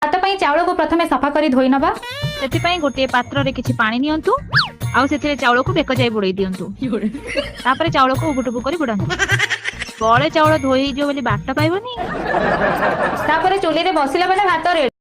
भात पई चाउल को प्रथमे सफा करी धोई नबा। सेति पई गोटे पात्र रे किछि पानी नियंतु आउ सेथिरे चाउल को बेक जाई बुड़ई दियंतु तापरे चाउल को उबुटुबु करी बुड़ांतु बळे चाउल धोई जो बोली बाट पाइबनी। तापरे चुली रे बसिला बेले भात रेडी।